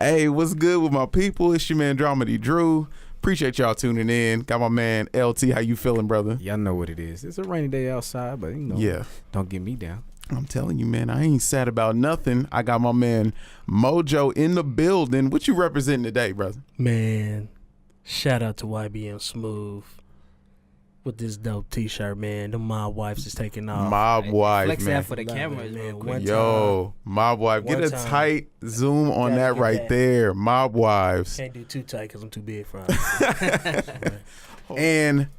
Hey, what's good with my people? It's your man Dramedy Drew. Appreciate y'all tuning in. Got my man LT. How you feeling, brother? Y'all know what it is. It's a rainy day outside, but Yeah. Don't get me down. I'm telling you, man, I ain't sad about nothing. I got my man Mojo in the building. What you representing today, brother? Man, shout out to YBM Smooth with this dope t-shirt, man. The Mob Wives is taking off. Mob Wife, Flex man. that for the cameras, man. real quick. One Yo, Mob Wife. Get One a time. tight zoom on Gotta that get right that. there. Mob Wives. Can't do too tight because I'm too big for it. And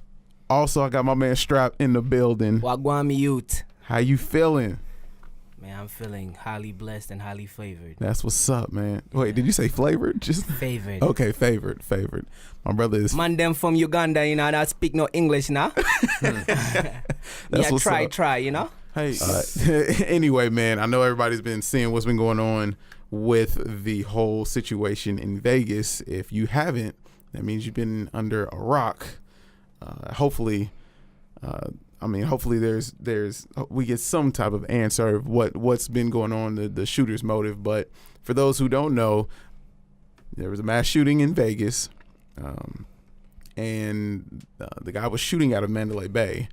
also, I got my man Strap in the building. Wagwami youth. How you feeling? Man, I'm feeling highly blessed and highly favored. That's what's up, man. Wait, did you say flavored? Just Favored. okay, favored. My brother is. Man, them from Uganda, you know, that speak no English, now. That's Yeah, what's up. try, you know. Hey, anyway, man, I know everybody's been seeing what's been going on with the whole situation in Vegas. If you haven't, that means you've been under a rock. Hopefully, there's we get some type of answer of what's been going on, the shooter's motive. But for those who don't know, there was a mass shooting in Vegas, and the guy was shooting out of Mandalay Bay.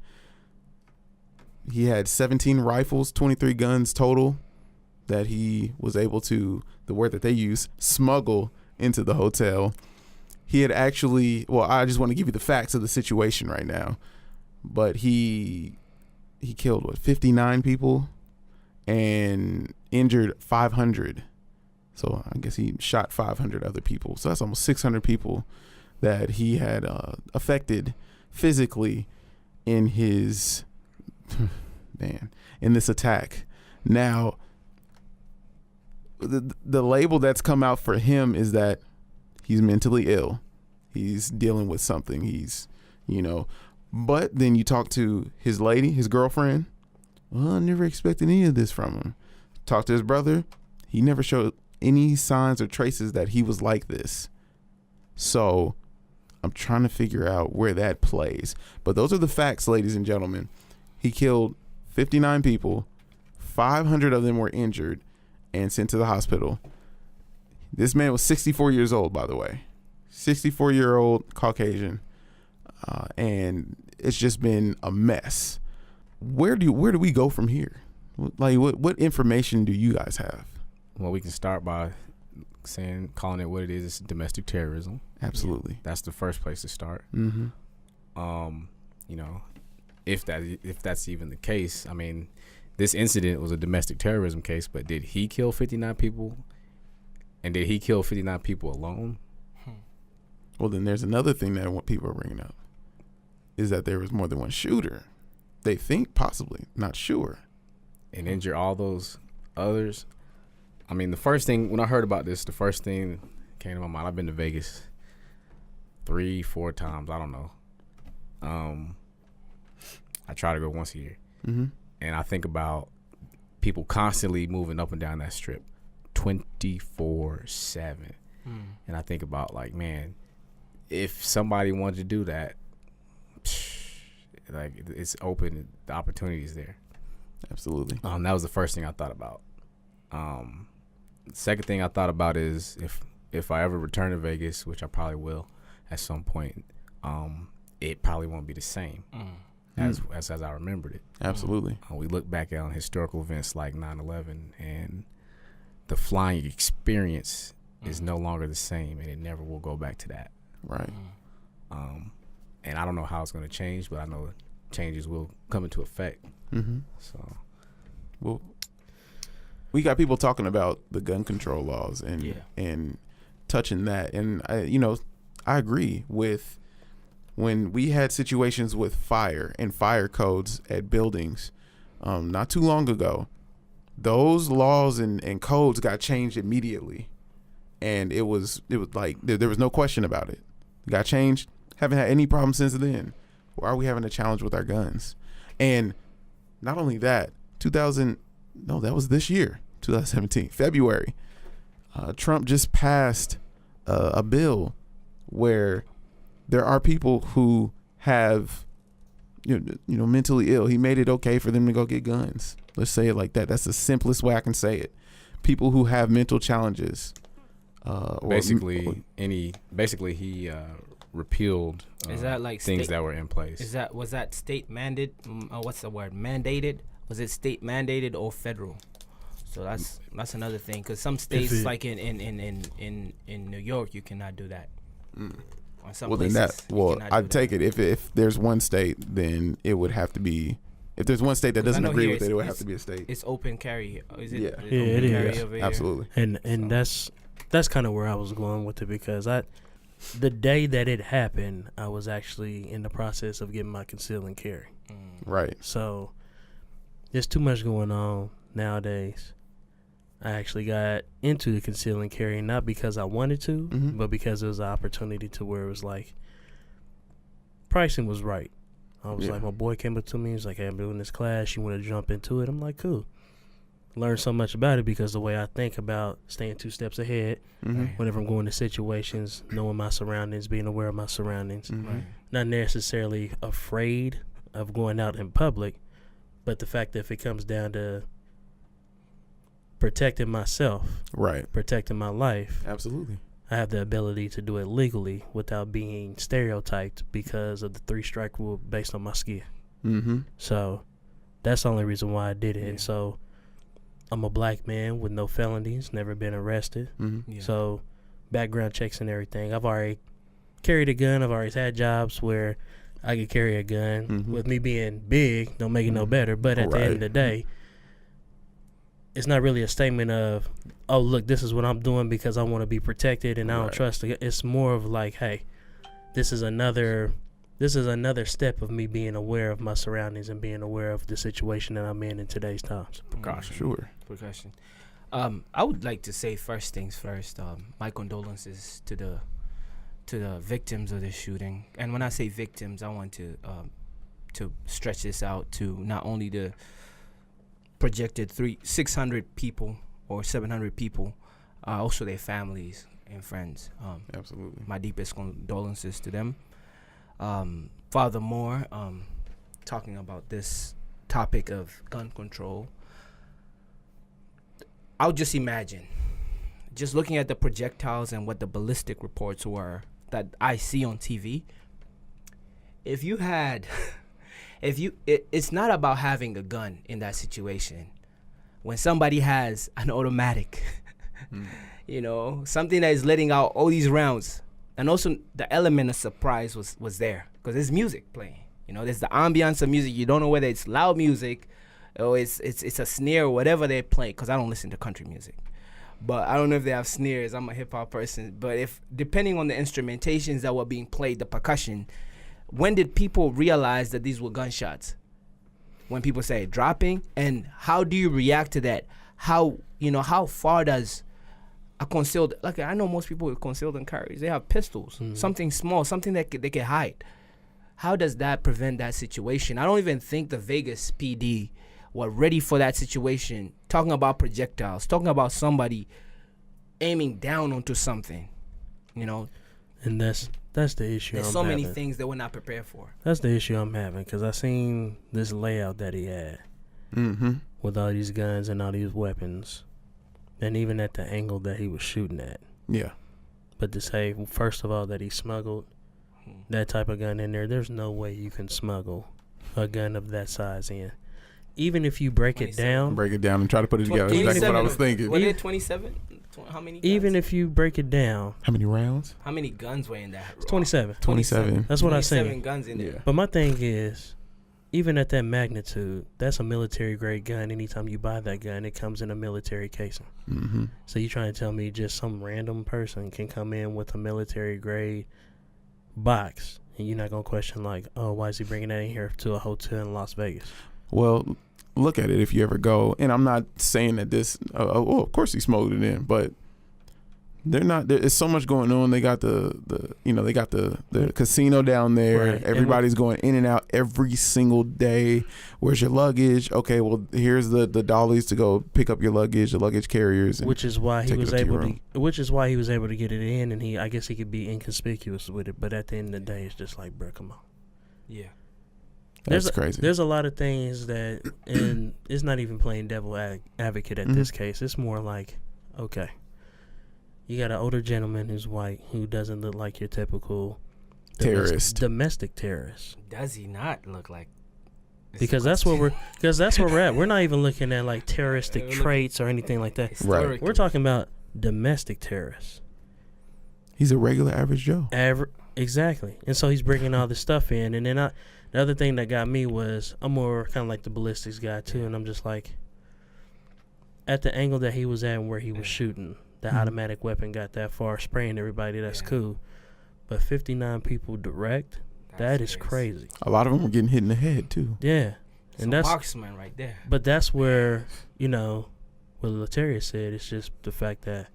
He had 17 rifles, 23 guns total that he was able to, the word that they use, smuggle into the hotel. He had actually, well, I just want to give you the facts of the situation right now. But he killed, 59 people and injured 500. So I guess he shot 500 other people. So that's almost 600 people that he had affected physically in his... in this attack. Now, the label that's come out for him is that he's mentally ill. He's dealing with something. But then you talk to his lady, his girlfriend. Well, I never expected any of this from him. Talk to his brother. He never showed any signs or traces that he was like this. So I'm trying to figure out where that plays. But those are the facts, ladies and gentlemen. He killed 59 people, 500 of them were injured and sent to the hospital. This man was 64 years old, by the way. 64-year-old Caucasian. And it's just been a mess. Where do we go from here? Like, what information do you guys have? Well, we can start by calling it what it is. It's domestic terrorism. Absolutely. That's the first place to start. Mm-hmm. If that's even the case, I mean, this incident was a domestic terrorism case, but did he kill 59 people? And did he kill 59 people alone? Well, then there's another thing that people are bringing up, is that there was more than one shooter. They think possibly, not sure. And injure all those others. I mean, the first thing, when I heard about this, the first thing came to my mind, I've been to Vegas 3-4 times, I don't know. I try to go once a year. Mm-hmm. And I think about people constantly moving up and down that strip 24/7. And I think about, like, man, if somebody wanted to do that, like, it's open, the opportunity is there. Absolutely. That was the first thing I thought about. The second thing I thought about is if I ever return to Vegas, which I probably will at some point, it probably won't be the same as I remembered it. Absolutely. We look back on historical events like 9/11, and the flying experience is no longer the same, and it never will go back to that. Right. And I don't know how it's going to change, but I know changes will come into effect. Mm-hmm. So, well, we got people talking about the gun control laws and touching that, and I agree with when we had situations with fire and fire codes at buildings not too long ago. Those laws and codes got changed immediately, and it was like there was no question about it. It got changed. Haven't had any problem since then. Why are we having a challenge with our guns? And not only that, that was this year, 2017, February. Trump just passed a bill where there are people who have, mentally ill. He made it okay for them to go get guns. Let's say it like that. That's the simplest way I can say it. People who have mental challenges Basically he repealed Is that like things that were in place. Was that state mandated? What's the word? Mandated? Was it state mandated or federal? So that's another thing, because some states like in New York you cannot do that. On some places, I'd take it if there's one state, then it would have to be. If there's one state that doesn't agree with it, it would have to be a state. It's open carry. Is it? Yeah, it is. Absolutely. And that's kind of where I was going with it, because the day that it happened, I was actually in the process of getting my conceal and carry. Right. So there's too much going on nowadays. I actually got into the conceal and carry not because I wanted to, but because it was an opportunity to where it was like pricing was right. I was like, my boy came up to me, he was like, hey, I'm doing this class, you want to jump into it? I'm like, cool. Learn so much about it, because the way I think about staying 2 steps ahead whenever I'm going to situations, knowing my surroundings, being aware of my surroundings, not necessarily afraid of going out in public, but the fact that if it comes down to protecting myself, protecting my life, absolutely, I have the ability to do it legally without being stereotyped because of the 3-strike rule based on my skin. So that's the only reason why I did it. And so I'm a black man with no felonies, never been arrested. So background checks and everything. I've already carried a gun. I've always had jobs where I could carry a gun. With me being big, don't make it no better. But at the end of the day, it's not really a statement of, oh, look, this is what I'm doing because I want to be protected and I don't trust it. It's more of like, hey, this is another step of me being aware of my surroundings and being aware of the situation that I'm in today's times. Precaution. Sure. Precaution. I would like to say first things first. My condolences to the victims of this shooting. And when I say victims, I want to stretch this out to not only the projected 600 people or 700 people, also their families and friends. Absolutely. My deepest condolences to them. Furthermore, talking about this topic of gun control, I would just imagine, just looking at the projectiles and what the ballistic reports were that I see on TV, if you had... it's not about having a gun in that situation. When somebody has an automatic, something that is letting out all these rounds, and also the element of surprise was there because there's music playing. There's the ambiance of music. You don't know whether it's loud music or it's a snare or whatever they're playing, because I don't listen to country music. But I don't know if they have snares. I'm a hip hop person. But depending on the instrumentations that were being played, the percussion. When did people realize that these were gunshots? When people say dropping, and how do you react to that? How far does a concealed, like I know most people with concealed and carries, they have pistols, something small, something that they can hide. How does that prevent that situation? I don't even think the Vegas PD were ready for that situation. Talking about projectiles, talking about somebody aiming down onto something, And that's the issue. There's so many things that we're not prepared for. That's the issue I'm having, because I seen this layout that he had with all these guns and all these weapons, and even at the angle that he was shooting at. Yeah. But to say, first of all, that he smuggled that type of gun in there's no way you can smuggle a gun of that size in. Even if you break it down and try to put it together. That's exactly what I was thinking. Was it 27? How many guns? Even if you break it down. How mmany rounds? How many guns were in that? It's 27. 27. That's what I said. 27 guns in there. Yeah. But my thing is, even at that magnitude, that's a military grade gun. Anytime you buy that gun, it comes in a military casing. So you trying to tell me just some random person can come in with a military grade box, and you're not going to question like, oh, why is he bringing that in here to a hotel in Las Vegas? Well, look at it if you ever go, and I'm not saying that this, of course he smoked it in, but there's so much going on. They got they got the casino down there. Right. Everybody's going in and out every single day. Where's your luggage? Okay, well, here's the dollies to go pick up your luggage, the luggage carriers. Which is why he was able to get it in, and I guess he could be inconspicuous with it. But at the end of the day, it's just like, bro, come on. Yeah. That's crazy. There's a lot of things that, and it's not even playing devil advocate at this case. It's more like, okay, You got an older gentleman who's white who doesn't look like your typical terrorist, domestic terrorist. Does he not look like? Because that's where we're at. We're not even looking at like terroristic traits or anything like that. Right. We're talking about domestic terrorists. He's a regular average Joe. Exactly. And so he's bringing all this stuff in. And then the other thing that got me was I'm more kind of like the ballistics guy too. And I'm just like, at the angle that he was at and where he was shooting, the automatic weapon got that far, spraying everybody. That's cool. But 59 people direct, that is crazy. A lot of them were getting hit in the head too. Yeah. And that's marksman right there. But that's where, you know, what Latarius said, it's just the fact that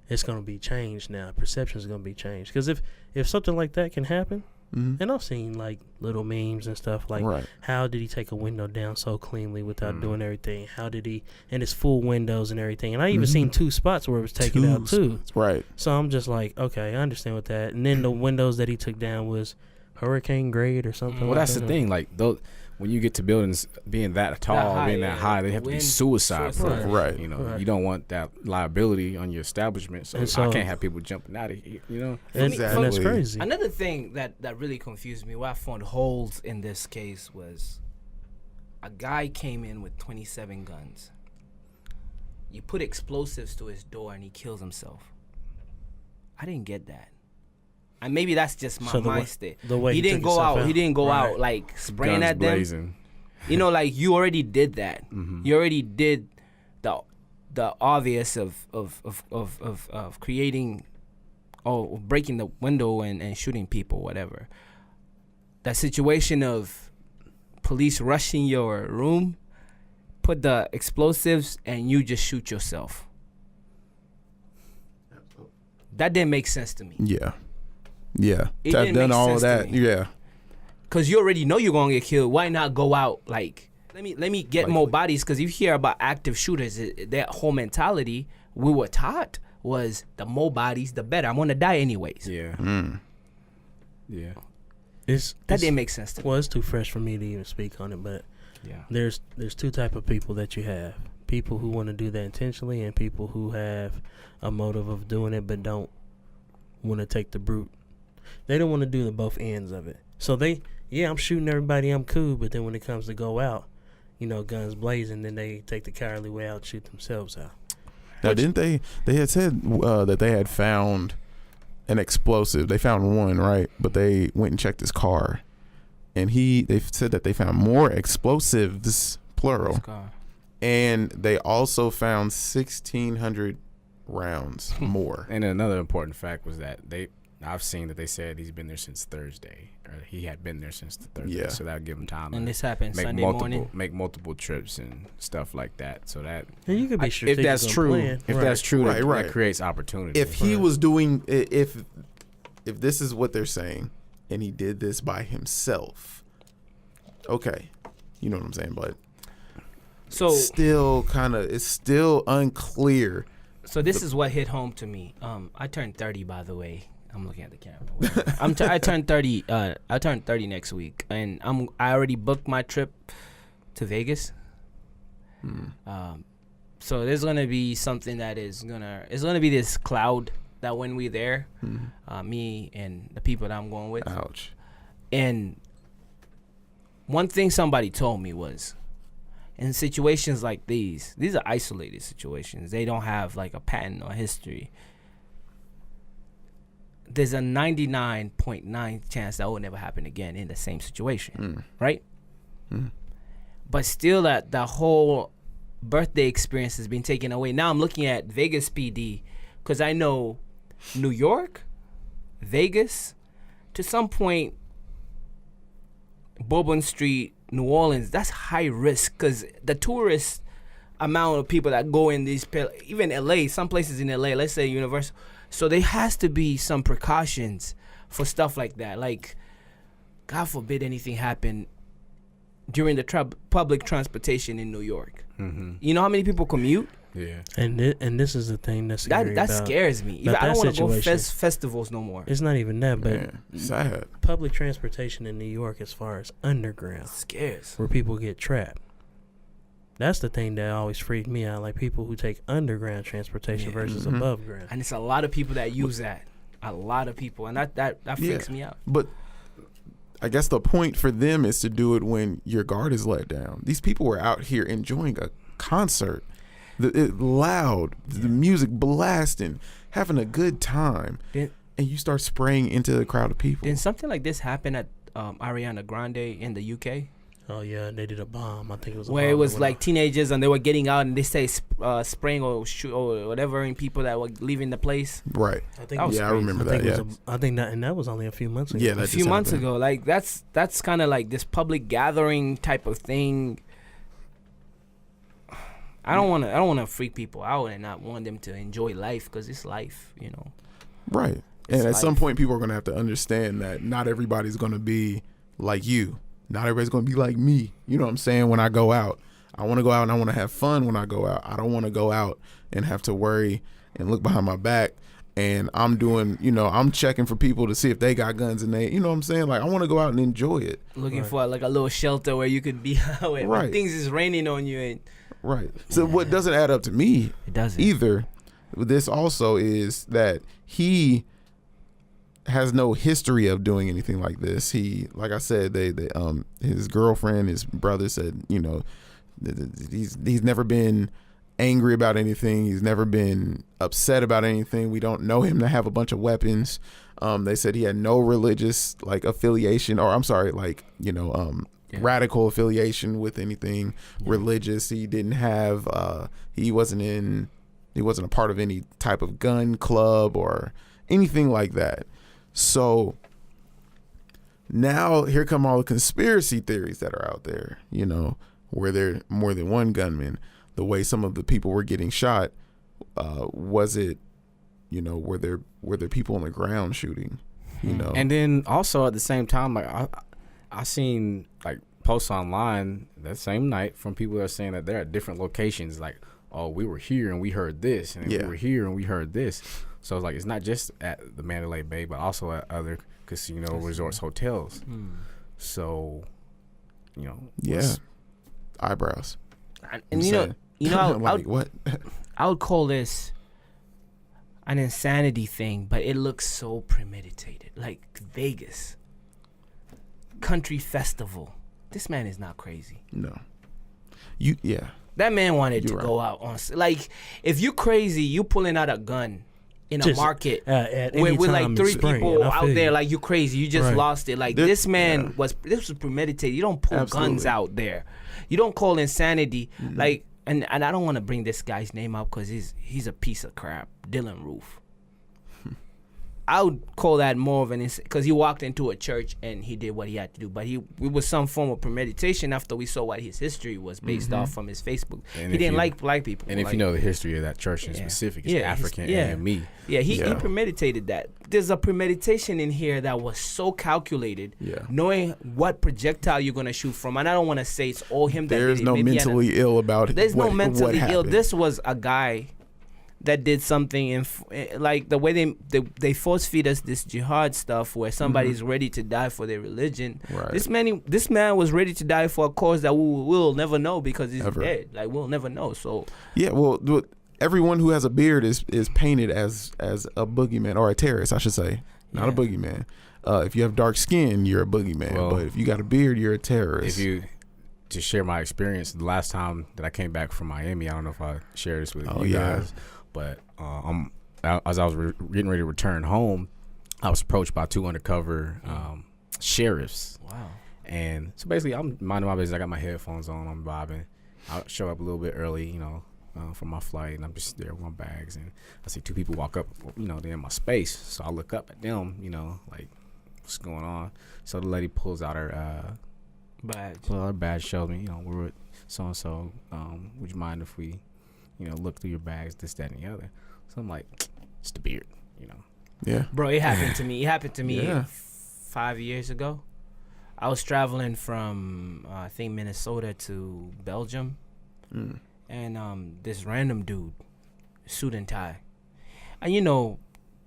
it's going to be changed now. Perception is going to be changed. Because if something like that can happen, and I've seen like little memes and stuff like, how did he take a window down so cleanly without doing everything? How did he, and it's full windows and everything. And I even seen 2 spots where it was taken out too. Right. So I'm just like, okay, I understand with that. And then the windows that he took down was hurricane grade or something. Well, that's the thing. Like when you get to buildings being that tall, being that high, they have to be suicide proof. Right. You know, you don't want that liability on your establishment. So I can't have people jumping out of here, you know? And that's crazy. Another thing that really confused me, what I found holes in this case was a guy came in with 27 guns. You put explosives to his door and he kills himself. I didn't get that. And maybe that's just my mind state. He didn't go out. He didn't go out like spraying guns at them. Blazing. You know, like you already did that. You already did the obvious of creating, breaking the window and shooting people, whatever. That situation of police rushing your room, put the explosives, and you just shoot yourself. That didn't make sense to me. Yeah, I've done all of that. Yeah, because you already know you're gonna get killed. Why not go out like let me get more bodies? Because you hear about active shooters, their whole mentality we were taught was the more bodies, the better. I'm gonna die anyways. Yeah, yeah. That didn't make sense to me. Well, it's too fresh for me to even speak on it, but there's 2 type of people that you have: people who want to do that intentionally, and people who have a motive of doing it but don't want to take the brute. They don't want to do the both ends of it. So I'm shooting everybody, I'm cool, but then when it comes to go out, you know, guns blazing, then they take the cowardly way out and shoot themselves out. Now, didn't they had said that they had found an explosive. They found one, right? But they went and checked his car. And they said that they found more explosives, plural. And they also found 1,600 rounds more. And another important fact was that I've seen that they said he's been there since Thursday, or he had been there since the Thursday. Yeah. So that'll give him time. And this happened Sunday morning. Make multiple trips and stuff like that. So that you could be if that's true, that creates opportunity. If he was doing, if this is what they're saying, and he did this by himself, okay, you know what I'm saying, but so it's still unclear. So this is what hit home to me. I turned 30, by the way. I'm looking at the camera. I turned 30. I turned 30 next week, and I already booked my trip to Vegas. So there's gonna be something that it's gonna be this cloud that when we're there, me and the people that I'm going with. Ouch. And one thing somebody told me was, in situations like these are isolated situations. They don't have like a pattern or history. There's a 99.9 chance that will never happen again in the same situation, right? But still, that the whole birthday experience has been taken away. Now I'm looking at Vegas PD, because I know New York, Vegas, to some point, Bourbon Street, New Orleans, that's high risk, because the tourist amount of people that go in these, even LA, some places in LA, let's say Universal. So there has to be some precautions for stuff like that. Like, God forbid anything happen during the public transportation in New York. You know how many people commute? Yeah. And this is the thing that's scary that scares me. I don't want to go festivals no more. It's not even that, but sad. Public transportation in New York, as far as underground, scares, where people get trapped. That's the thing that always freaked me out. Like people who take underground transportation versus above ground. And it's a lot of people that use that. A lot of people, and that freaks me out. But I guess the point for them is to do it when your guard is let down. These people were out here enjoying a concert, loud, the music blasting, having a good time, and you start spraying into the crowd of people. Did something like this happen at Ariana Grande in the UK? Oh yeah, they did a bomb. I think it was where it was like teenagers and they were getting out and they say spraying or whatever in people that were leaving the place. Right. I think I remember that. Yeah. I think that, and that was only a few months ago. Yeah, a few months ago. Like that's kind of like this public gathering type of thing. I don't want to freak people out and not want them to enjoy life because it's life, you know. Right. And at some point, people are going to have to understand that not everybody's going to be like you. Not everybody's going to be like me. You know what I'm saying? When I go out, I want to go out and I want to have fun when I go out. I don't want to go out and have to worry and look behind my back. And I'm doing, I'm checking for people to see if they got guns and they, you know what I'm saying? Like, I want to go out and enjoy it. Looking for like a little shelter where you could be out when things is raining on you. And right. So what doesn't add up to me it doesn't either, this also is that he has no history of doing anything like this. He, like I said, his girlfriend, his brother said, he's never been angry about anything. He's never been upset about anything. We don't know him to have a bunch of weapons. They said he had no religious affiliation, or I'm sorry, radical affiliation with anything religious. He didn't have. He wasn't a part of any type of gun club or anything like that. So now here come all the conspiracy theories that are out there, where there are more than one gunman. The way some of the people were getting shot, was it, were there people on the ground shooting, And then also at the same time, like I seen like posts online that same night from people that are saying that they're at different locations, like, oh, we were here and we heard this, and we were here and we heard this. So it's like it's not just at the Mandalay Bay, but also at other casino resorts, hotels. So, eyebrows. And like, what? I would call this an insanity thing, but it looks so premeditated, like Vegas country festival. This man is not crazy. No, that man wanted to go out on like if you crazy, you pulling out a gun in a market with like three people out there, like you crazy, you just lost it. Like this man was premeditated. You don't pull guns out there. You don't call insanity. Like and I don't want to bring this guy's name up because he's a piece of crap, Dylan Roof. I would call that more of an because he walked into a church and he did what he had to do, but it was some form of premeditation after we saw what his history was based off from his Facebook. And he didn't like black people. And if you know the history of that church in specific, it's African and me. Yeah, he premeditated that. There's a premeditation in here that was so calculated, knowing what projectile you're going to shoot from. And I don't want to say it's all him. There's no mentally ill about it. There's no mentally ill. This was a guy that did something in like the way they force feed us this jihad stuff where somebody's ready to die for their religion. Right. This man was ready to die for a cause that we'll never know because he's dead. Like we'll never know. So everyone who has a beard is painted as a boogeyman or a terrorist, I should say, not a boogeyman. If you have dark skin, you're a boogeyman. But if you got a beard, you're a terrorist. To share my experience, the last time that I came back from Miami, I don't know if I shared this with you guys. But as I was getting ready to return home, I was approached by two undercover sheriffs. Wow. And so basically, I'm minding my business. I got my headphones on. I'm vibing. I show up a little bit early, for my flight, and I'm just there with my bags. And I see two people walk up, they're in my space. So I look up at them, like, what's going on? So the lady pulls out her badge. Her badge, shows me, we're with so-and-so. Would you mind if we look through your bags, this, that, and the other? So I'm like, it's the beard, Yeah. Bro, it happened to me. 5 years ago. I was traveling from, I think, Minnesota to Belgium. And this random dude, suit and tie. And,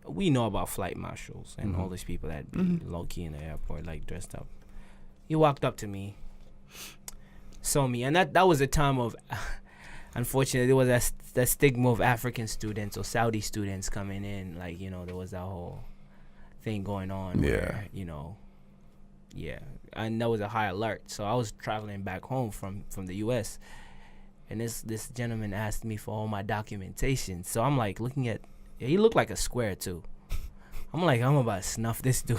we know about flight marshals and all these people that be low-key in the airport, like, dressed up. He walked up to me. saw me, and that was a time of, unfortunately, there was that stigma of African students or Saudi students coming in. Like, you know, there was that whole thing going on. Yeah. Where, you know, yeah, and that was a high alert. So I was traveling back home from the U.S. and this gentleman asked me for all my documentation. So I'm like looking at, he looked like a square too. I'm like, I'm about to snuff this dude.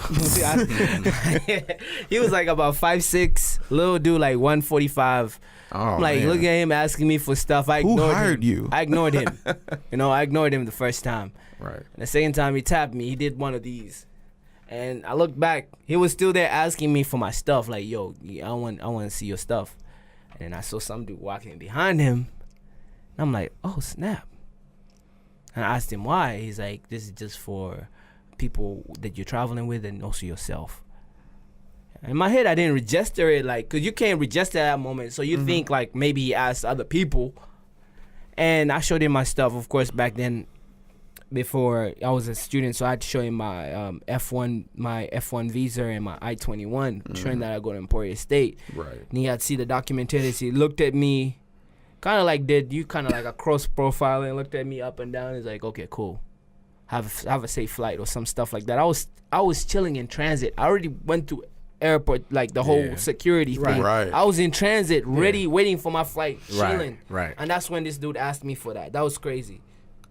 He was like about 5'6", little dude, like 145. I'm like, man. looking at him asking me for stuff. Who hired you? I ignored him. You know, I ignored him the first time. Right. And the second time he tapped me, he did one of these. And I looked back, he was still there asking me for my stuff. Like, yo, I want to see your stuff. And then I saw some dude walking behind him. And I'm like, oh, snap. And I asked him why. He's like, this is just for people that you're traveling with and also yourself. In my head, I didn't register it, like, because you can't register that moment. So you think, like, maybe he asked other people. And I showed him my stuff, of course, back then, before I was a student. So I had to show him my F1 visa and my I-21, showing that I go to Emporia State. Right. And he had to see the documentation. He looked at me, kind of like a cross profile, and looked at me up and down. He's like, okay, cool. Have a safe flight or some stuff like that. I was chilling in transit. I already went to airport, like the whole security thing. Right. I was in transit, ready, waiting for my flight, chilling. Right. And that's when this dude asked me for that. That was crazy.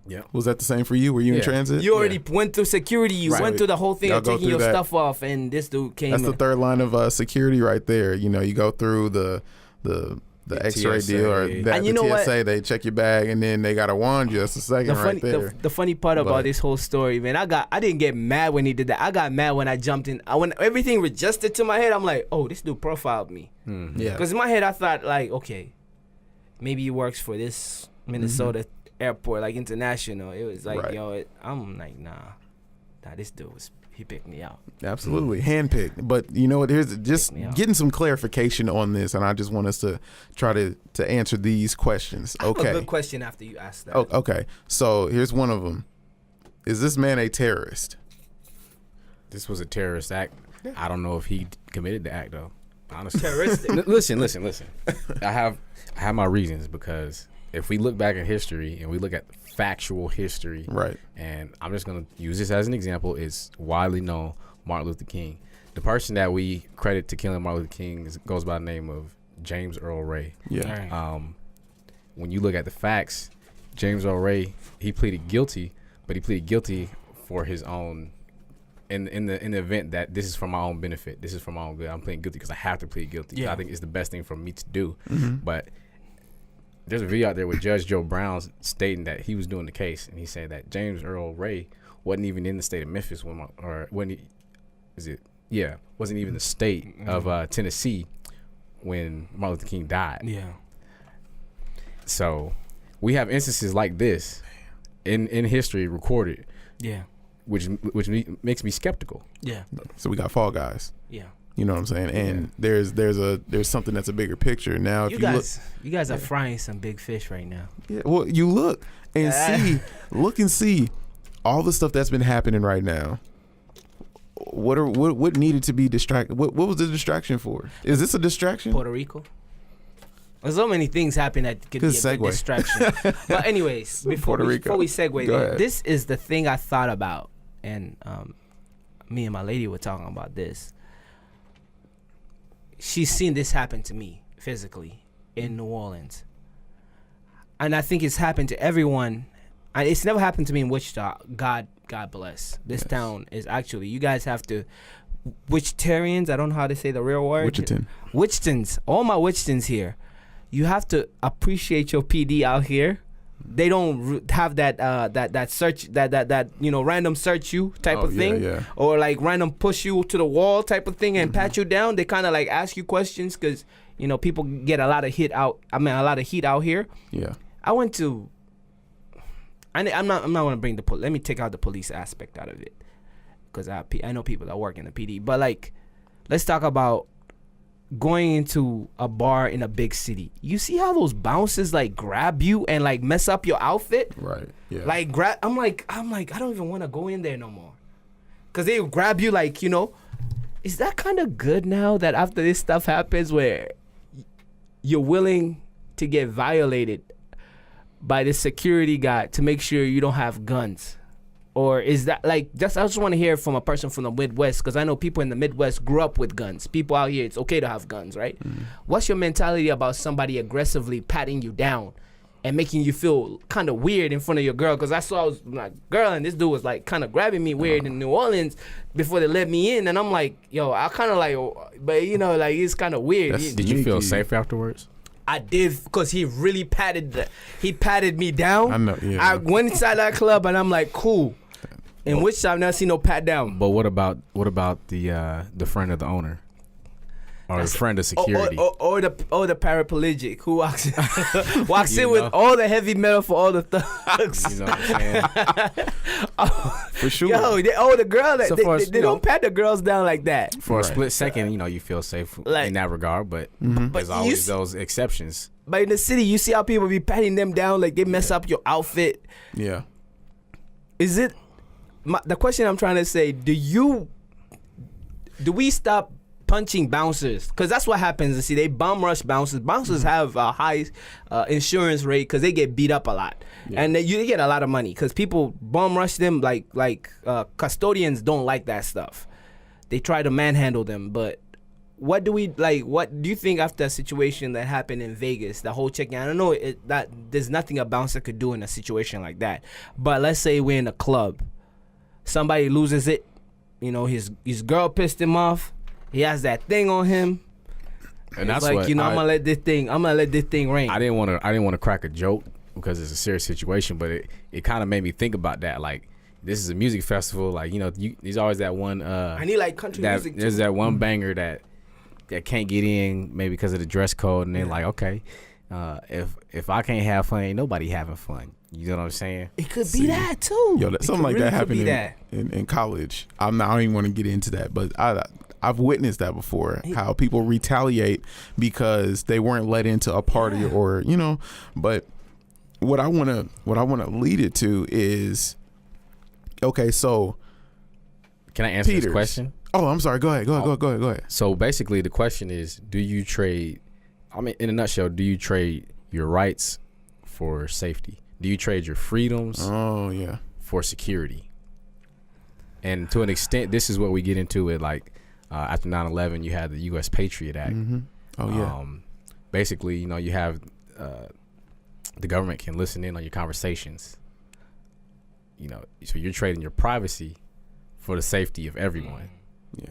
Yeah. Was that the same for you? Were you in transit? You already went through security. You went through the whole thing Y'all of go taking through your that. stuff off, and this dude came. That's the in. third line of security right there. You know, you go through the X-ray TSA. deal or And the you know what? TSA. They check your bag and then they gotta wand you. That's the second right there. The funny part But- about this whole story, man, I didn't get mad when he did that. I got mad when I jumped in. When everything readjusted to my head, I'm like, oh, this dude profiled me. Yeah. Because in my head, I thought, like, okay, maybe he works for this Minnesota airport, like international. It was like, Right. I'm like, nah, this dude he picked me out. Absolutely, handpicked. But you know what? Here's just me out. getting some clarification on this, and I just want us to try to answer these questions. I have a Okay. good question after you ask that. Okay. So here's one of them. Is this man a terrorist? This was a terrorist act. I don't know if he committed the act though. Honestly. Terroristic. Listen. I have my reasons, because if we look back at history and we look at factual history, Right. and I'm just gonna use this as an example, is widely known Martin Luther King. The person that we credit to killing Martin Luther King goes by the name of James Earl Ray. Yeah. All right. When you look at the facts, James Earl Ray, he pleaded guilty, but he pleaded guilty for his own. In the event that this is for my own benefit, this is for my own good. I'm pleading guilty because I have to plead guilty. Yeah. I think it's the best thing for me to do. But there's a video out there with Judge Joe Brown stating that he was doing the case, and he said that James Earl Ray wasn't even in the state of Memphis wasn't even the state of Tennessee when Martin Luther King died. Yeah. So we have instances like this in history recorded, Yeah. which makes me skeptical. Yeah. So we got Fall Guys. Yeah. You know what I'm saying? And there's something that's a bigger picture. Now, if You you guys are frying some big fish right now. well, you look and see all the stuff that's been happening right now. What needed to be distracted? What was the distraction for? Is this a distraction? Puerto Rico. There's so many things happen that could be a Good big segue. distraction. But anyways, before Puerto Rico. we segue Go there, ahead. this is the thing I thought about, and me and my lady were talking about this. She's seen this happen to me physically in New Orleans, and I think it's happened to everyone. And it's never happened to me in Wichita. God bless. This town is actually. You guys have to. Wichitarians, I don't know how to say the real word. Wichitans, all my Wichitans here. You have to appreciate your PD out here. They don't have that search that random search you type of thing, or like random push you to the wall type of thing and pat you down. They kind of like ask you questions because people get a lot of heat out here. Yeah. I went to. I'm not gonna bring the let me take out the police aspect out of it because I know people that work in the PD, but like let's talk about going into a bar in a big city. You see how those bouncers like grab you and like mess up your outfit? Right. Yeah. Like grab. I'm like I don't even want to go in there no more, cause they grab you like Is that kind of good now that after this stuff happens where you're willing to get violated by the security guard to make sure you don't have guns? Or is that like, I just want to hear from a person from the Midwest, because I know people in the Midwest grew up with guns. People out here, it's okay to have guns, right? What's your mentality about somebody aggressively patting you down and making you feel kind of weird in front of your girl? Because I was like, girl, and this dude was like kind of grabbing me weird in New Orleans before they let me in, and I'm like, yo, I kind of like, but you know, like it's kind of weird. Did you feel safe afterwards? I did, because he really patted me down. I know. Yeah. I went inside that club and I'm like, cool. In which time, I've never seen no pat down. But what about the friend of the owner? Or the friend of security? Or the paraplegic who walks in with all the heavy metal for all the thugs. You know what I'm saying? For sure. Yo, the girl, so they don't pat the girls down like that. For a split second, you feel safe in that regard, but there's always those exceptions. But in the city, you see how people be patting them down like they mess up your outfit. Yeah. Is it... the question I'm trying to say, do we stop punching bouncers? Because that's what happens. You see, they bum rush bouncers. Bouncers have a high insurance rate because they get beat up a lot, and they get a lot of money because people bum rush them. Like custodians don't like that stuff. They try to manhandle them. But what do you think after a situation that happened in Vegas, the whole checking? I don't know that there's nothing a bouncer could do in a situation like that. But let's say we're in a club. Somebody loses it, his girl pissed him off. He has that thing on him, and that's like, I'm gonna let this thing rain. I didn't want to crack a joke because it's a serious situation, but it kind of made me think about that. Like, this is a music festival. Like, there's always that one. I need like country music. There's that one banger that can't get in maybe because of the dress code, and they're like, okay, if I can't have fun, ain't nobody having fun. You know what I'm saying? It could be that too. Yo, something like that happened in college. I don't even want to get into that, but I've witnessed that before. How people retaliate because they weren't let into a party, or But what I want to lead it to is, okay, so can I answer this question? Oh, I'm sorry. Go ahead. So basically, the question is, do you trade? I mean, in a nutshell, do you trade your rights for safety? Do you trade your freedoms for security? And to an extent, this is what we get into with after 9/11, you had the U.S. Patriot Act. Mm-hmm. Oh, yeah. Basically, you have the government can listen in on your conversations. So you're trading your privacy for the safety of everyone. Yeah.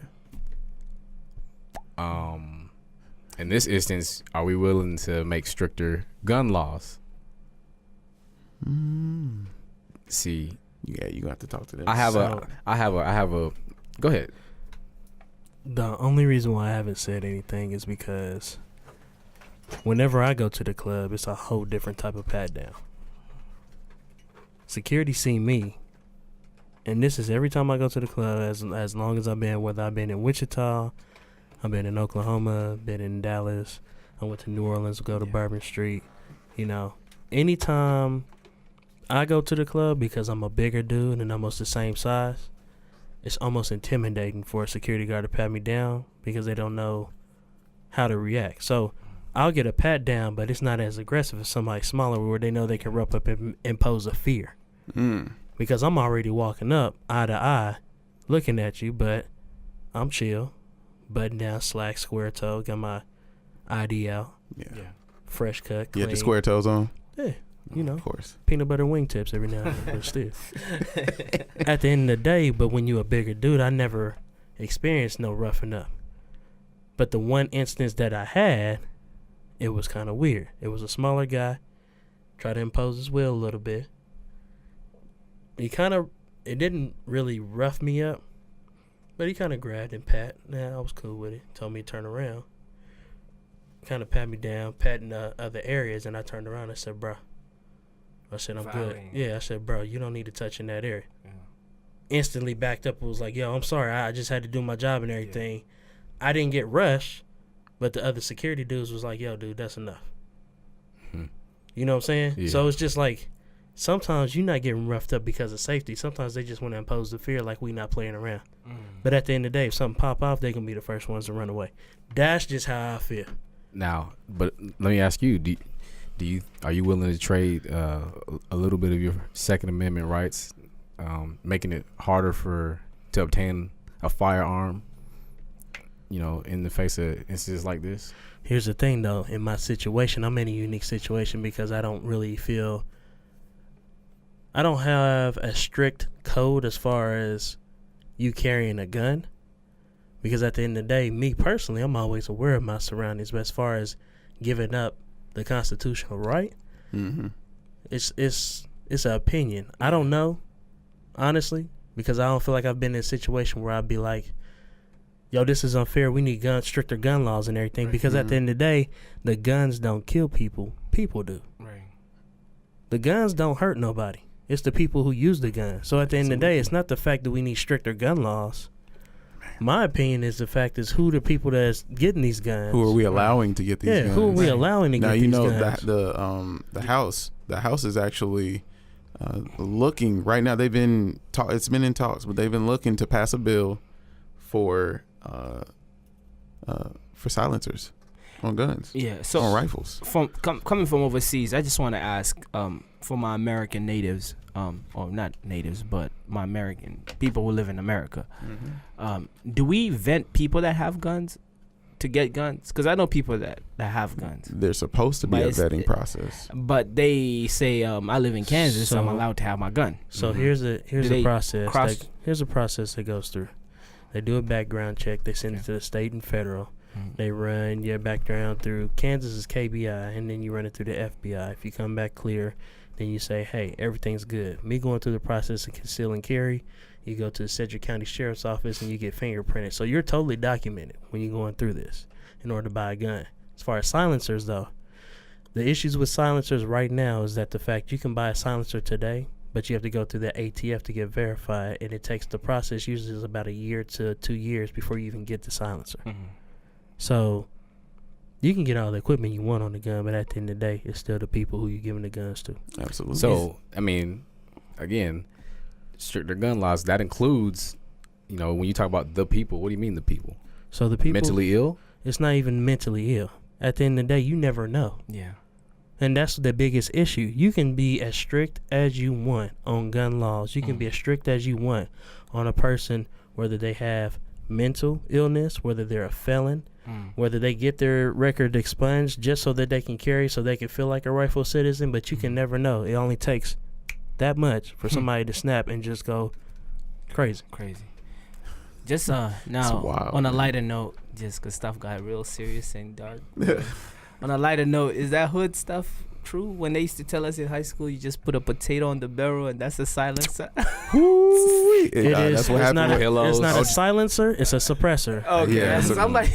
In this instance, are we willing to make stricter gun laws? See, yeah, you have to talk to them. I have a. Go ahead. The only reason why I haven't said anything is because whenever I go to the club, it's a whole different type of pat down. Security see me, and this is every time I go to the club. As long as I've been, whether I've been in Wichita, I've been in Oklahoma, been in Dallas, I went to New Orleans to go to Bourbon Street. Anytime I go to the club, because I'm a bigger dude and almost the same size, it's almost intimidating for a security guard to pat me down because they don't know how to react. So I'll get a pat down, but it's not as aggressive as somebody smaller where they know they can rough up and impose a fear. Because I'm already walking up eye to eye looking at you, but I'm chill. Button down, slack, square toe, got my ID out. Yeah. Fresh cut, clean. You had the square toes on? Yeah. Of course. Peanut butter wingtips every now and then, but still. At the end of the day, but when you a bigger dude, I never experienced no roughing up. But the one instance that I had, it was kind of weird. It was a smaller guy, tried to impose his will a little bit. It didn't really rough me up, but he kind of grabbed and pat. I was cool with it. Told me to turn around. Kind of pat me down, patting other areas, and I turned around and I said, bro. I said, I'm good. Yeah, I said, bro, you don't need to touch in that area. Yeah. Instantly backed up and was like, yo, I'm sorry. I just had to do my job and everything. Yeah. I didn't get rushed, but the other security dudes was like, yo, dude, that's enough. You know what I'm saying? Yeah. So it's just like, sometimes you're not getting roughed up because of safety. Sometimes they just want to impose the fear like we not playing around. But at the end of the day, if something pop off, they going to be the first ones to run away. That's just how I feel. Now, but let me ask you: are you willing to trade a little bit of your Second Amendment rights, making it harder to obtain a firearm? In the face of instances like this. Here's the thing, though. In my situation, I'm in a unique situation because I don't have a strict code as far as you carrying a gun. Because at the end of the day, me personally, I'm always aware of my surroundings. But as far as giving up the constitutional right, it's an opinion. I don't know, honestly, because I don't feel like I've been in a situation where I'd be like, yo, this is unfair. We need stricter gun laws and everything. Right. Because at the end of the day, the guns don't kill people. People do. Right. The guns don't hurt nobody. It's the people who use the gun. So at the end of the day, it's not the fact that we need stricter gun laws. My opinion is the fact is who the people that's getting these guns. Who are we allowing to get these guns? Yeah, who are we allowing to get these guns? Now, the House is actually looking right now. It's been in talks, but they've been looking to pass a bill for silencers on guns. Yeah, so on rifles. Coming from overseas, I just want to ask for my American natives, or not natives, but my American people who live in America. Do we vet people that have guns to get guns? Because I know people that have guns. There's supposed to be a vetting process, but they say I live in Kansas, so I'm allowed to have my gun. So here's a process. Here's a process that goes through. They do a background check. They send it to the state and federal. They run your background through Kansas is KBI, and then you run it through the FBI. If you come back clear, then you say, hey, everything's good. Me going through the process of conceal and carry, you go to the Sedgwick County Sheriff's Office and you get fingerprinted. So you're totally documented when you're going through this in order to buy a gun. As far as silencers, though, the issues with silencers right now is that the fact you can buy a silencer today, but you have to go through the ATF to get verified, and it takes the process usually is about a year to 2 years before you even get the silencer. So you can get all the equipment you want on the gun, but at the end of the day, it's still the people who you're giving the guns to. Absolutely. So, I mean, again, stricter gun laws, that includes, when you talk about the people, what do you mean the people? So the people. Mentally ill? It's not even mentally ill. At the end of the day, you never know. Yeah. And that's the biggest issue. You can be as strict as you want on gun laws. You can be as strict as you want on a person, whether they have mental illness, whether they're a felon, whether they get their record expunged just so that they can carry, so they can feel like a rightful citizen, but you can never know. It only takes that much for somebody to snap and just go crazy. Just now, on a lighter note, just because stuff got real serious and dark. On a lighter note, is that hood stuff true? When they used to tell us in high school, you just put a potato on the barrel and that's a silencer. It is. That's what happened with Hillos. It's not a silencer. It's a suppressor. Okay. Yeah. So I'm like,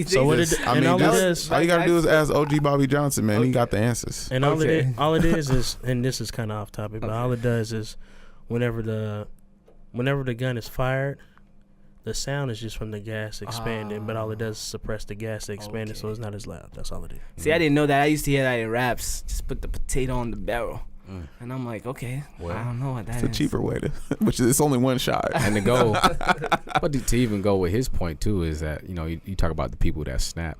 so what all you gotta do is ask OG Bobby Johnson, man. He got the answers. And all it is, and this is kind of off topic, but all it does is, whenever the gun is fired, the sound is just from the gas expanding, but all it does is suppress the gas expanding, so it's not as loud. That's all it is. See, I didn't know that. I used to hear that in raps. Just put the potato on the barrel. And I'm like, okay, well, I don't know what that is. It's a cheaper way to, which is it's only one shot. And to go, but to even go with his point too is that you talk about the people that snap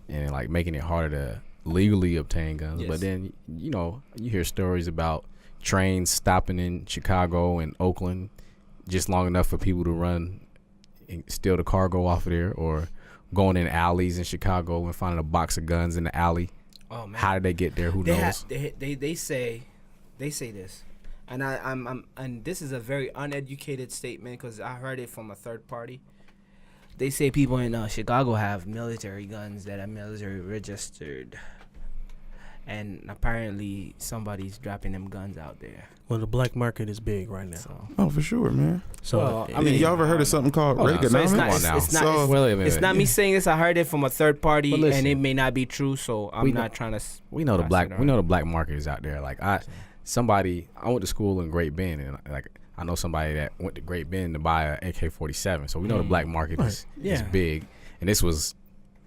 and like making it harder to legally obtain guns. Yes. But then you hear stories about trains stopping in Chicago and Oakland just long enough for people to run and steal the cargo off of there, or going in alleys in Chicago and finding a box of guns in the alley. Oh man, how did they get there? Who knows? They say this, and and this is a very uneducated statement because I heard it from a third party. They say people in Chicago have military guns that are military registered, and apparently somebody's dropping them guns out there. Well, the black market is big right now. Oh, for sure, man. So y'all ever heard of something called Reaganomics? It's not me saying this. I heard it from a third party, and it may not be true. So I'm not trying to. We know the black market is out there. Like I went to school in Great Bend, and I know somebody that went to Great Bend to buy a AK-47. So we know the black market is big, and this was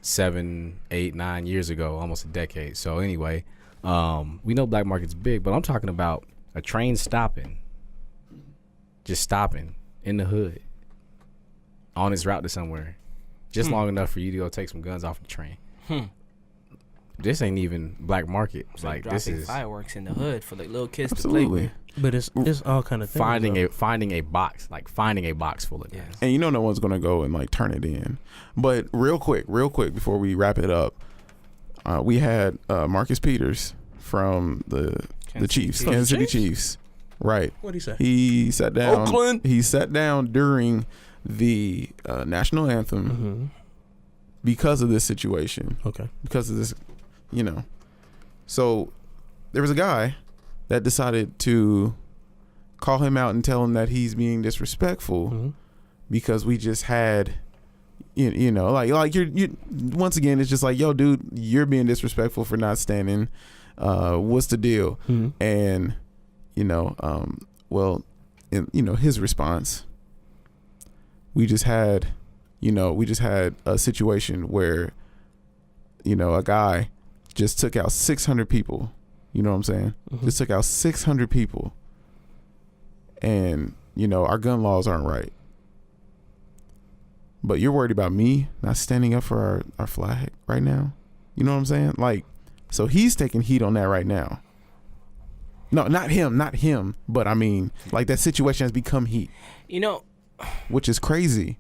7, 8, 9 years ago, almost a decade. So anyway, we know black market's big, but I'm talking about a train just stopping in the hood on its route to somewhere, just long enough for you to go take some guns off the train. this ain't even black market. It's Like this dropping is fireworks in the hood for the little kids Absolutely. to play with. But it's all kind of things. finding a box full of guns. And no one's gonna go and like turn it in. But real quick before we wrap it up, we had Marcus Peters from the Chiefs, Kansas City Chiefs. Right. What'd he say? He sat down. Oakland. He sat down during the national anthem Mm-hmm. because of this situation. Okay. Because of this, So there was a guy that decided to call him out and tell him that he's being disrespectful Mm-hmm. because we just had, like you're once again, it's just like, yo, dude, you're being disrespectful for not standing. What's the deal? Mm-hmm. And his response, we just had a situation where, a guy just took out 600 people. You know what I'm saying? Mm-hmm. Just took out 600 people. And, our gun laws aren't right. But you're worried about me not standing up for our flag right now? You know what I'm saying? Like, so he's taking heat on that right now. No, not him. But I mean, like, that situation has become heat. Which is crazy.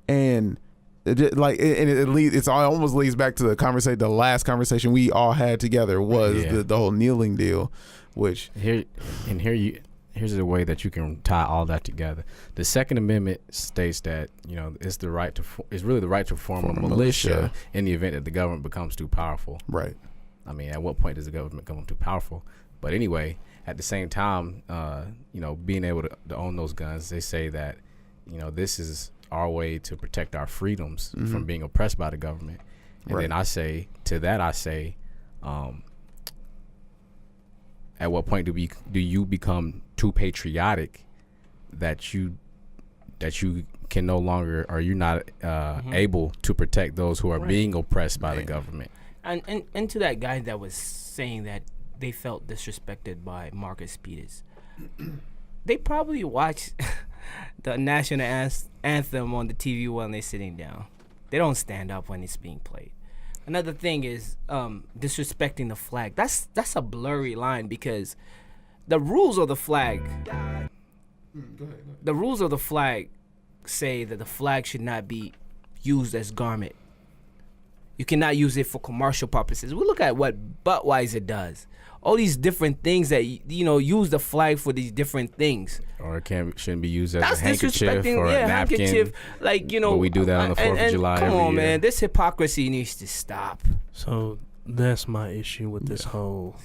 And it almost leads back to the last conversation we all had together was the whole kneeling deal, which here's the way that you can tie all that together. The Second Amendment states that it's really the right to form a militia in the event that the government becomes too powerful. Right. I mean, at what point does the government become too powerful? But anyway, at the same time, being able to own those guns, they say that this is our way to protect our freedoms from being oppressed by the government. And then I say, at what point do you become too patriotic that you can no longer, or you're not able to protect those who are being oppressed by the government? And to that guy that was saying that they felt disrespected by Marcus Peters, they probably watch the national anthem on the TV when they're sitting down. They don't stand up when it's being played. Another thing is disrespecting the flag. That's a blurry line, because the rules of the flag, the rules of the flag say that the flag should not be used as garment. You cannot use it for commercial purposes. We look at what Budweiser does. All these different things that use the flag for these different things. Or it shouldn't be used as That's a handkerchief disrespecting, or a napkin. handkerchief. Like, But we do that on the 4th of July come every on, year. man. This hypocrisy needs to stop. So that's my issue with this whole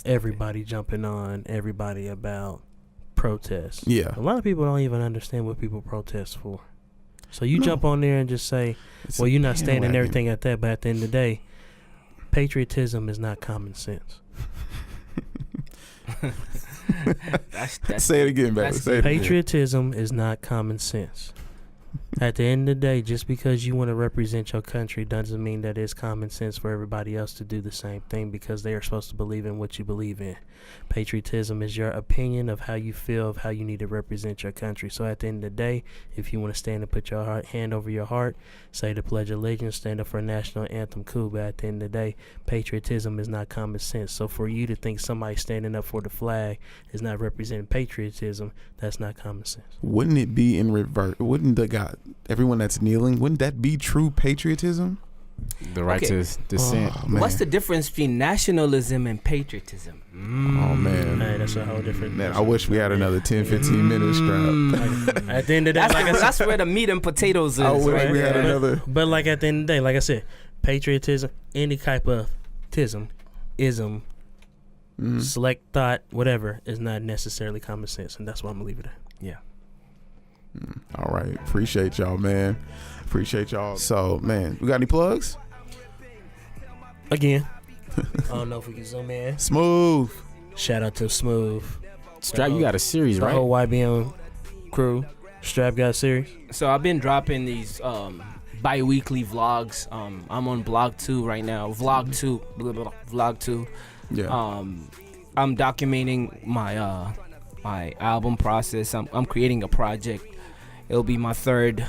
everybody jumping on everybody about protests. Yeah. A lot of people don't even understand what people protest for. So you jump on there and just say, well, you're not standing everything at that, but at the end of the day, patriotism is not common sense. Say it again, baby. Patriotism is not common sense. At the end of the day, just because you want to represent your country doesn't mean that it's common sense for everybody else to do the same thing, because they are supposed to believe in what you believe in. Patriotism is your opinion of how you feel, of how you need to represent your country. So at the end of the day, if you want to stand and put your hand over your heart, say the Pledge of Allegiance, stand up for a national anthem, cool. But at the end of the day, patriotism is not common sense. So for you to think somebody standing up for the flag is not representing patriotism, that's not common sense. Wouldn't it be in reverse? Wouldn't everyone that's kneeling, wouldn't that be true patriotism? The right to dissent. Oh, what's the difference between nationalism and patriotism? Oh, man. Hey, that's a whole different. Man, I wish we had another 10, 15 minutes strap. At the end of the day, that's where the meat and potatoes is. I wish right we had there. another. But like at the end of the day, like I said, patriotism, any type of ism, select thought, whatever, is not necessarily common sense, and that's why I'm gonna leave it at. Yeah. All right. Appreciate y'all, man. Appreciate y'all. So, man, we got any plugs? Again, I don't know if we can zoom in. Smooth. Shout out to Smooth. Strap, you got a series, The right? whole YBM crew. Strap got a series. So I've been dropping these bi-weekly vlogs. I'm on Vlog 2 right now. Vlog 2. Yeah. I'm documenting my album process. I'm creating a project. It'll be my third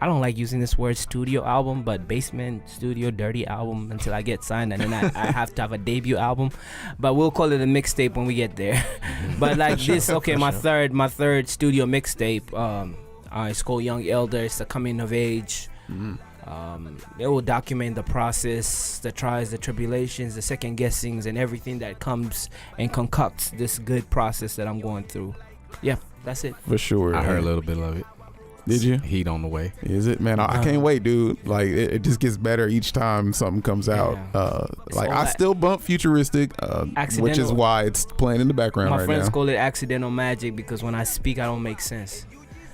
I don't like using this word studio album, but basement studio dirty album until I get signed, and then I have to have a debut album. But we'll call it a mixtape when we get there. But like this, okay, my third studio mixtape. It's called Young Elder. It's a coming of age. It will document the process, the trials, the tribulations, the second guessings, and everything that comes and concocts this good process that I'm going through. Yeah, that's it. For sure. I heard a little bit of it. Did you? Heat on the way. Is it, man? I can't wait, dude. Like it just gets better each time something comes out. Like I still bump Futuristic, which is why it's playing in the background right now. My friends call it accidental magic because when I speak, I don't make sense.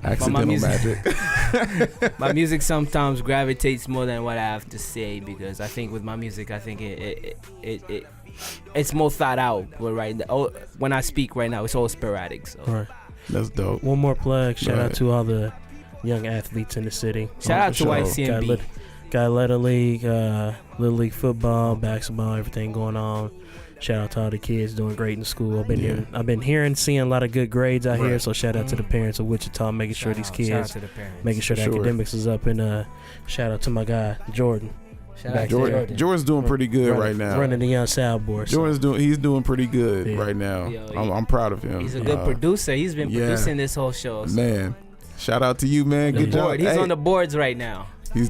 Accidental magic. My music sometimes gravitates more than what I have to say because I think with my music, I think it's more thought out. But when I speak right now, it's all sporadic. So. Right. That's dope. One more plug. Shout out to all the young athletes in the city. Shout out to YCMB. Got Little League, Little League football, basketball, everything going on. Shout out to all the kids doing great in school. I've been seeing a lot of good grades out here. So shout out to the parents of Wichita, making sure these kids, making sure the academics is up. And shout out to my guy Jordan. Jordan's doing pretty good right now. Running the Young South board. He's doing pretty good right now. I'm proud of him. He's a good producer. He's been producing this whole show. So. Man, shout out to you, man. Good job. He's on the boards right now. He's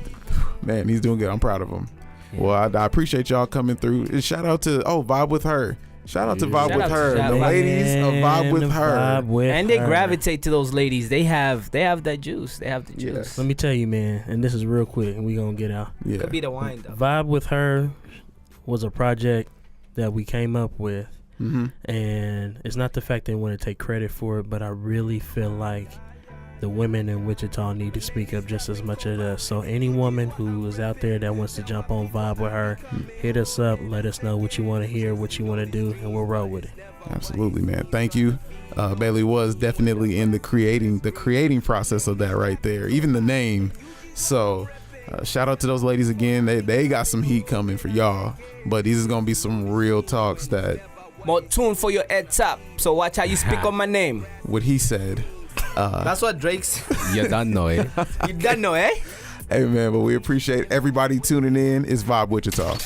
doing good. I'm proud of him. Yeah. Well, I appreciate y'all coming through. Shout out to Vibe with Her. Shout out to Vibe with Her. The ladies of Vibe with Her. And they gravitate to those ladies. They have that juice. They have the juice. Yes. Let me tell you, man, and this is real quick, and we gonna get out. Yeah. Could be the wind up. Vibe with Her was a project that we came up with, and it's not the fact that I want to take credit for it, but I really feel like the women in Wichita need to speak up just as much as us. So any woman who is out there that wants to jump on Vibe with Her, hit us up. Let us know what you want to hear, what you want to do, and we'll roll with it. Absolutely, man. Thank you. Bailey was definitely in the creating process of that right there. Even the name. So shout out to those ladies again. They got some heat coming for y'all. But these is gonna be some real talks that. More tune for your head top. So watch how you speak on my name. What he said. That's what Drake's. You done know it. You done know, eh? Hey, man, but we appreciate everybody tuning in. It's Vibe Wichita.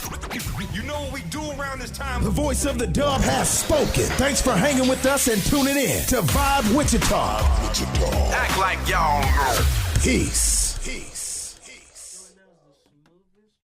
You know what we do around this time? The voice of the dub has spoken. Thanks for hanging with us and tuning in to Vibe Wichita. Act like y'all know. Peace.